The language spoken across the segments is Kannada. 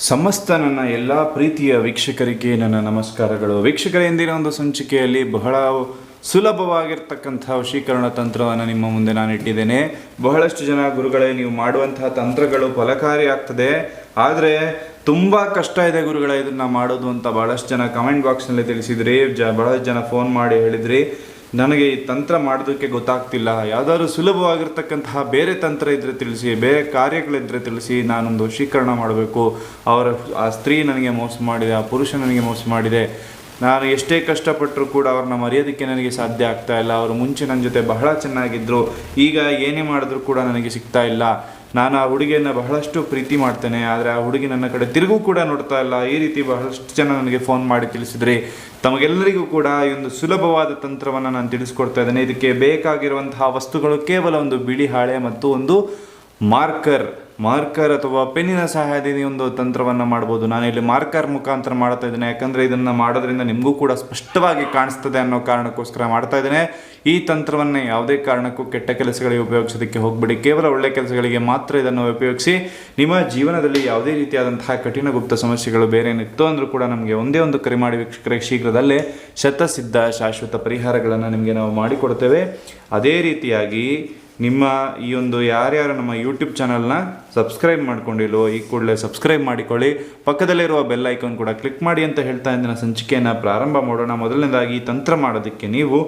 ಸಮಸ್ತ ನನ್ನ ಎಲ್ಲ ಪ್ರೀತಿಯ ವೀಕ್ಷಕರಿಗೆ ನನ್ನ ನಮಸ್ಕಾರಗಳು. ವೀಕ್ಷಕರ ಎಂದಿನ ಒಂದು ಸಂಚಿಕೆಯಲ್ಲಿ ಬಹಳ ಸುಲಭವಾಗಿರ್ತಕ್ಕಂಥ ವಶೀಕರಣ ತಂತ್ರವನ್ನು ನಿಮ್ಮ ಮುಂದೆ ನಾನು ಇಟ್ಟಿದ್ದೇನೆ. ಬಹಳಷ್ಟು ಜನ ಗುರುಗಳೇ, ನೀವು ಮಾಡುವಂತಹ ತಂತ್ರಗಳು ಫಲಕಾರಿ ಆಗ್ತದೆ, ಆದರೆ ತುಂಬ ಕಷ್ಟ ಇದೆ ಗುರುಗಳೇ ಇದನ್ನು ಮಾಡೋದು ಅಂತ ಬಹಳಷ್ಟು ಜನ ಕಮೆಂಟ್ ಬಾಕ್ಸ್ನಲ್ಲಿ ತಿಳಿಸಿದ್ರಿ. ಬಹಳಷ್ಟು ಜನ ಫೋನ್ ಮಾಡಿ ಹೇಳಿದ್ರಿ, ನನಗೆ ಈ ತಂತ್ರ ಮಾಡೋದಕ್ಕೆ ಗೊತ್ತಾಗ್ತಿಲ್ಲ, ಯಾವುದಾದ್ರು ಸುಲಭವಾಗಿರ್ತಕ್ಕಂತಹ ಬೇರೆ ತಂತ್ರ ಇದ್ದರೆ ತಿಳಿಸಿ, ಬೇರೆ ಕಾರ್ಯಗಳಿದ್ದರೆ ತಿಳಿಸಿ, ನಾನೊಂದು ವಶೀಕರಣ ಮಾಡಬೇಕು, ಆ ಸ್ತ್ರೀ ನನಗೆ ಮೋಸ ಮಾಡಿದೆ, ಆ ಪುರುಷ ನನಗೆ ಮೋಸ ಮಾಡಿದೆ, ನಾನು ಎಷ್ಟೇ ಕಷ್ಟಪಟ್ಟರೂ ಕೂಡ ಅವ್ರನ್ನ ಮರೆಯೋದಕ್ಕೆ ನನಗೆ ಸಾಧ್ಯ ಆಗ್ತಾ ಇಲ್ಲ, ಅವರು ಮುಂಚೆ ನನ್ನ ಜೊತೆ ಬಹಳ ಚೆನ್ನಾಗಿದ್ದರು, ಈಗ ಏನೇ ಮಾಡಿದ್ರೂ ಕೂಡ ನನಗೆ ಸಿಗ್ತಾ ಇಲ್ಲ, ನಾನು ಆ ಹುಡುಗಿಯನ್ನು ಬಹಳಷ್ಟು ಪ್ರೀತಿ ಮಾಡ್ತೇನೆ, ಆದರೆ ಆ ಹುಡುಗಿ ನನ್ನ ಕಡೆ ತಿರುಗೂ ಕೂಡ ನೋಡ್ತಾ ಇಲ್ಲ. ಈ ರೀತಿ ಬಹಳಷ್ಟು ಜನ ನನಗೆ ಫೋನ್ ಮಾಡಿ ತಿಳಿಸಿದ್ರಿ. ತಮಗೆಲ್ಲರಿಗೂ ಕೂಡ ಈ ಒಂದು ಸುಲಭವಾದ ತಂತ್ರವನ್ನು ನಾನು ತಿಳಿಸ್ಕೊಡ್ತಾ ಇದ್ದೇನೆ. ಇದಕ್ಕೆ ಬೇಕಾಗಿರುವಂತಹ ವಸ್ತುಗಳು ಕೇವಲ ಒಂದು ಬಿಳಿ ಹಾಳೆ ಮತ್ತು ಒಂದು ಮಾರ್ಕರ್ ಅಥವಾ ಪೆನ್ನಿನ ಸಹಾಯದಿಂದ ಒಂದು ತಂತ್ರವನ್ನು ಮಾಡ್ಬೋದು. ನಾನು ಇಲ್ಲಿ ಮಾರ್ಕರ್ ಮುಖಾಂತರ ಮಾಡ್ತಾ ಇದ್ದೇನೆ, ಯಾಕಂದರೆ ಇದನ್ನು ಮಾಡೋದ್ರಿಂದ ನಿಮಗೂ ಕೂಡ ಸ್ಪಷ್ಟವಾಗಿ ಕಾಣಿಸ್ತದೆ ಅನ್ನೋ ಕಾರಣಕ್ಕೋಸ್ಕರ ಮಾಡ್ತಾ ಇದ್ದೇನೆ. ಈ ತಂತ್ರವನ್ನು ಯಾವುದೇ ಕಾರಣಕ್ಕೂ ಕೆಟ್ಟ ಕೆಲಸಗಳಿಗೆ ಉಪಯೋಗಿಸೋದಕ್ಕೆ ಹೋಗಬೇಡಿ, ಕೇವಲ ಒಳ್ಳೆ ಕೆಲಸಗಳಿಗೆ ಮಾತ್ರ ಇದನ್ನು ಉಪಯೋಗಿಸಿ. ನಿಮ್ಮ ಜೀವನದಲ್ಲಿ ಯಾವುದೇ ರೀತಿಯಾದಂತಹ ಕಠಿಣ ಗುಪ್ತ ಸಮಸ್ಯೆಗಳು ಬೇರೆ ಏನಿತ್ತು ಅಂದರೂ ಕೂಡ ನಮಗೆ ಒಂದೇ ಒಂದು ಕರೆ ಮಾಡಿ ವೀಕ್ಷಕರೇ, ಶೀಘ್ರದಲ್ಲೇ ಶತಸಿದ್ಧ ಶಾಶ್ವತ ಪರಿಹಾರಗಳನ್ನು ನಿಮಗೆ ನಾವು ಮಾಡಿಕೊಡ್ತೇವೆ. ಅದೇ ರೀತಿಯಾಗಿ ನಿಮ್ಮ ಈ ಒಂದು ಯಾರ್ಯಾರು ನಮ್ಮ ಯೂಟ್ಯೂಬ್ ಚಾನಲ್ನ ಸಬ್ಸ್ಕ್ರೈಬ್ ಮಾಡ್ಕೊಂಡಿಲ್ಲೋ ಈ ಕೂಡಲೇ ಸಬ್ಸ್ಕ್ರೈಬ್ ಮಾಡಿಕೊಳ್ಳಿ, ಪಕ್ಕದಲ್ಲಿರುವ ಬೆಲ್ ಐಕಾನ್ ಕೂಡ ಕ್ಲಿಕ್ ಮಾಡಿ ಅಂತ ಹೇಳ್ತಾ ಇಂದಿನ ಸಂಚಿಕೆಯನ್ನು ಪ್ರಾರಂಭ ಮಾಡೋಣ. ಮೊದಲನೇದಾಗಿ ತಂತ್ರ ಮಾಡೋದಕ್ಕೆ ನೀವು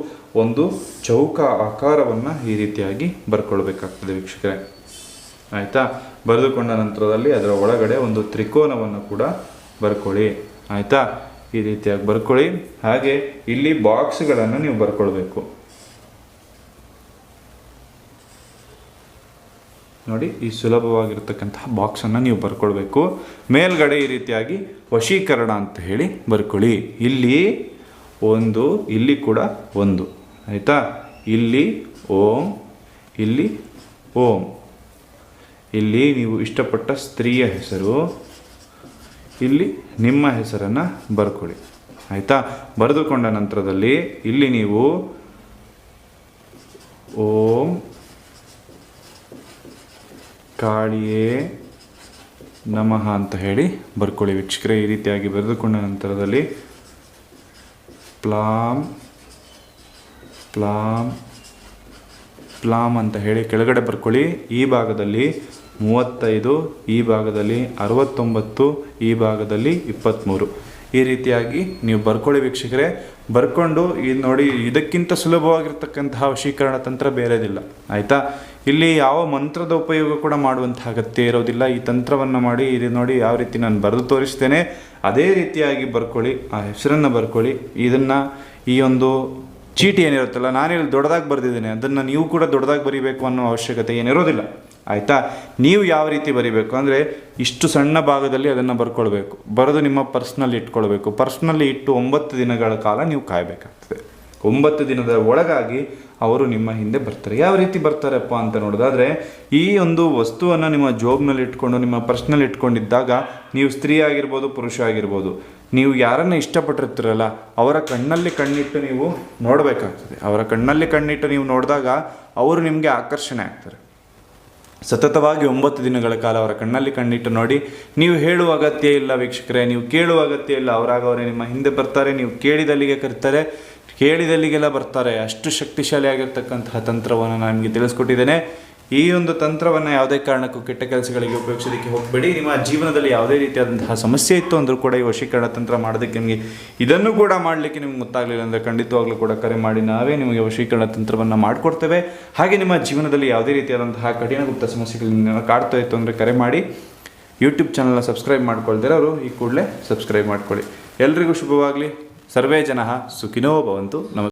ಒಂದು ಚೌಕ ಆಕಾರವನ್ನು ಈ ರೀತಿಯಾಗಿ ಬರ್ಕೊಳ್ಬೇಕಾಗ್ತದೆ ವೀಕ್ಷಕರೇ. ಆಯಿತಾ? ಬರೆದುಕೊಂಡ ನಂತರದಲ್ಲಿ ಅದರ ಒಳಗಡೆ ಒಂದು ತ್ರಿಕೋನವನ್ನು ಕೂಡ ಬರ್ಕೊಳ್ಳಿ. ಆಯಿತಾ? ಈ ರೀತಿಯಾಗಿ ಬರ್ಕೊಳ್ಳಿ. ಹಾಗೆ ಇಲ್ಲಿ ಬಾಕ್ಸ್ಗಳನ್ನು ನೀವು ಬರ್ಕೊಳ್ಬೇಕು. ನೋಡಿ, ಈ ಸುಲಭವಾಗಿರ್ತಕ್ಕಂತಹ ಬಾಕ್ಸನ್ನು ನೀವು ಬರ್ಕೊಳ್ಬೇಕು. ಮೇಲ್ಗಡೆ ಈ ರೀತಿಯಾಗಿ ವಶೀಕರಣ ಅಂತ ಹೇಳಿ ಬರ್ಕೊಳ್ಳಿ. ಇಲ್ಲಿ ಒಂದು, ಇಲ್ಲಿ ಕೂಡ ಒಂದು. ಆಯಿತಾ? ಇಲ್ಲಿ ಓಂ, ಇಲ್ಲಿ ಓಂ, ಇಲ್ಲಿ ನೀವು ಇಷ್ಟಪಟ್ಟ ಸ್ತ್ರೀಯ ಹೆಸರು, ಇಲ್ಲಿ ನಿಮ್ಮ ಹೆಸರನ್ನು ಬರ್ಕೊಳ್ಳಿ. ಆಯಿತಾ? ಬರೆದುಕೊಂಡ ನಂತರದಲ್ಲಿ ಇಲ್ಲಿ ನೀವು ಓಂ ಕಾಳಿಯೇ ನಮಃ ಅಂತ ಹೇಳಿ ಬರ್ಕೊಳ್ಳಿ ವೀಕ್ಷಕರೇ. ಈ ರೀತಿಯಾಗಿ ಬರೆದುಕೊಂಡ ನಂತರದಲ್ಲಿ ಪ್ಲಾಮ್ ಪ್ಲಾಮ್ ಪ್ಲಾಮ್ ಅಂತ ಹೇಳಿ ಕೆಳಗಡೆ ಬರ್ಕೊಳ್ಳಿ. ಈ ಭಾಗದಲ್ಲಿ 35, ಈ ಭಾಗದಲ್ಲಿ 69, ಈ ಭಾಗದಲ್ಲಿ 23. ಈ ರೀತಿಯಾಗಿ ನೀವು ಬರ್ಕೊಳ್ಳಿ ವೀಕ್ಷಕರೇ. ಬರ್ಕೊಂಡು ಇದು ನೋಡಿ, ಇದಕ್ಕಿಂತ ಸುಲಭವಾಗಿರ್ತಕ್ಕಂತಹ ವಶೀಕರಣ ತಂತ್ರ ಬೇರೆದಿಲ್ಲ. ಆಯಿತಾ? ಇಲ್ಲಿ ಯಾವ ಮಂತ್ರದ ಉಪಯೋಗ ಕೂಡ ಮಾಡುವಂಥ ಅಗತ್ಯ ಇರೋದಿಲ್ಲ. ಈ ತಂತ್ರವನ್ನು ಮಾಡಿ, ಇದು ನೋಡಿ ಯಾವ ರೀತಿ ನಾನು ಬರೆದು ತೋರಿಸ್ತೇನೆ ಅದೇ ರೀತಿಯಾಗಿ ಬರ್ಕೊಳ್ಳಿ. ಆ ಹೆಸರನ್ನು ಬರ್ಕೊಳ್ಳಿ. ಇದನ್ನು ಈ ಒಂದು ಚೀಟಿ ಏನಿರುತ್ತಲ್ಲ, ನಾನಿಲ್ಲಿ ದೊಡ್ಡದಾಗಿ ಬರೆದಿದ್ದೇನೆ, ಅದನ್ನು ನೀವು ಕೂಡ ದೊಡ್ಡದಾಗಿ ಬರೀಬೇಕು ಅನ್ನೋ ಅವಶ್ಯಕತೆ ಏನಿರೋದಿಲ್ಲ. ಆಯಿತಾ? ನೀವು ಯಾವ ರೀತಿ ಬರೀಬೇಕು ಅಂದರೆ, ಇಷ್ಟು ಸಣ್ಣ ಭಾಗದಲ್ಲಿ ಅದನ್ನು ಬರ್ಕೊಳ್ಬೇಕು. ಬರೆದು ನಿಮ್ಮ ಪರ್ಸ್ನಲ್ಲಿ ಇಟ್ಕೊಳ್ಬೇಕು. ಪರ್ಸ್ನಲ್ಲಿ ಇಟ್ಟು 9 ದಿನಗಳ ಕಾಲ ನೀವು ಕಾಯಬೇಕಾಗ್ತದೆ. 9 ದಿನದ ಒಳಗಾಗಿ ಅವರು ನಿಮ್ಮ ಹಿಂದೆ ಬರ್ತಾರೆ. ಯಾವ ರೀತಿ ಬರ್ತಾರಪ್ಪ ಅಂತ ನೋಡೋದಾದರೆ, ಈ ಒಂದು ವಸ್ತುವನ್ನು ನಿಮ್ಮ ಜೋಬ್ನಲ್ಲಿ ಇಟ್ಕೊಂಡು, ನಿಮ್ಮ ಪರ್ಸ್ನಲ್ಲಿ ಇಟ್ಕೊಂಡಿದ್ದಾಗ, ನೀವು ಸ್ತ್ರೀ ಆಗಿರ್ಬೋದು, ಪುರುಷ ಆಗಿರ್ಬೋದು, ನೀವು ಯಾರನ್ನು ಇಷ್ಟಪಟ್ಟಿರ್ತೀರಲ್ಲ ಅವರ ಕಣ್ಣಲ್ಲಿ ಕಣ್ಣಿಟ್ಟು ನೀವು ನೋಡಬೇಕಾಗ್ತದೆ. ಅವರ ಕಣ್ಣಲ್ಲಿ ಕಣ್ಣಿಟ್ಟು ನೀವು ನೋಡಿದಾಗ ಅವರು ನಿಮಗೆ ಆಕರ್ಷಣೆ ಆಗ್ತಾರೆ. ಸತತವಾಗಿ 9 ದಿನಗಳ ಕಾಲ ಅವರ ಕಣ್ಣಲ್ಲಿ ಕಣ್ಣಿಟ್ಟು ನೋಡಿ. ನೀವು ಹೇಳುವ ಅಗತ್ಯ ಇಲ್ಲ ವೀಕ್ಷಕರೇ, ನೀವು ಕೇಳುವ ಅಗತ್ಯ ಇಲ್ಲ. ಅವರೇ ನಿಮ್ಮ ಹಿಂದೆ ಬರ್ತಾರೆ. ನೀವು ಕೇಳಿದಲ್ಲಿಗೆ ಕರೀತಾರೆ, ಕೇಳಿದಲ್ಲಿಗೆಲ್ಲ ಬರ್ತಾರೆ. ಅಷ್ಟು ಶಕ್ತಿಶಾಲಿಯಾಗಿರ್ತಕ್ಕಂತಹ ತಂತ್ರವನ್ನು ನಾನು ನಿಮಗೆ ತಿಳಿಸ್ಕೊಟ್ಟಿದ್ದೇನೆ. ಈ ಒಂದು ತಂತ್ರವನ್ನು ಯಾವುದೇ ಕಾರಣಕ್ಕೂ ಕೆಟ್ಟ ಕೆಲಸಗಳಿಗೆ ಉಪಯೋಗಿಸೋದಕ್ಕೆ ಹೋಗಬೇಡಿ. ನಿಮ್ಮ ಜೀವನದಲ್ಲಿ ಯಾವುದೇ ರೀತಿಯಾದಂತಹ ಸಮಸ್ಯೆ ಇತ್ತು ಅಂದರೂ ಕೂಡ ಈ ವಶೀಕರಣ ತಂತ್ರ ಮಾಡೋದಕ್ಕೆ ನಿಮಗೆ ಇದನ್ನು ಕೂಡ ಮಾಡಲಿಕ್ಕೆ ನಿಮ್ಗೆ ಗೊತ್ತಾಗಲಿಲ್ಲ ಅಂದರೆ ಖಂಡಿತವಾಗ್ಲೂ ಕೂಡ ಕರೆ ಮಾಡಿ, ನಾವೇ ನಿಮಗೆ ವಶೀಕರಣ ತಂತ್ರವನ್ನು ಮಾಡಿಕೊಡ್ತೇವೆ. ಹಾಗೆ ನಿಮ್ಮ ಜೀವನದಲ್ಲಿ ಯಾವುದೇ ರೀತಿಯಾದಂತಹ ಕಠಿಣ ಗುಪ್ತ ಸಮಸ್ಯೆಗಳನ್ನ ಕಾಡ್ತಾ ಇತ್ತು ಅಂದರೆ ಕರೆ ಮಾಡಿ. ಯೂಟ್ಯೂಬ್ ಚಾನಲ್ನ ಸಬ್ಸ್ಕ್ರೈಬ್ ಮಾಡ್ಕೊಳ್ದಿರೋರು ಈ ಕೂಡಲೇ ಸಬ್ಸ್ಕ್ರೈಬ್ ಮಾಡ್ಕೊಳ್ಳಿ. ಎಲ್ರಿಗೂ ಶುಭವಾಗಲಿ. ಸರ್ವೇ ಜನಃ ಸುಖಿನೋ ಭವಂತು. ನಮಸ್ಕಾರ.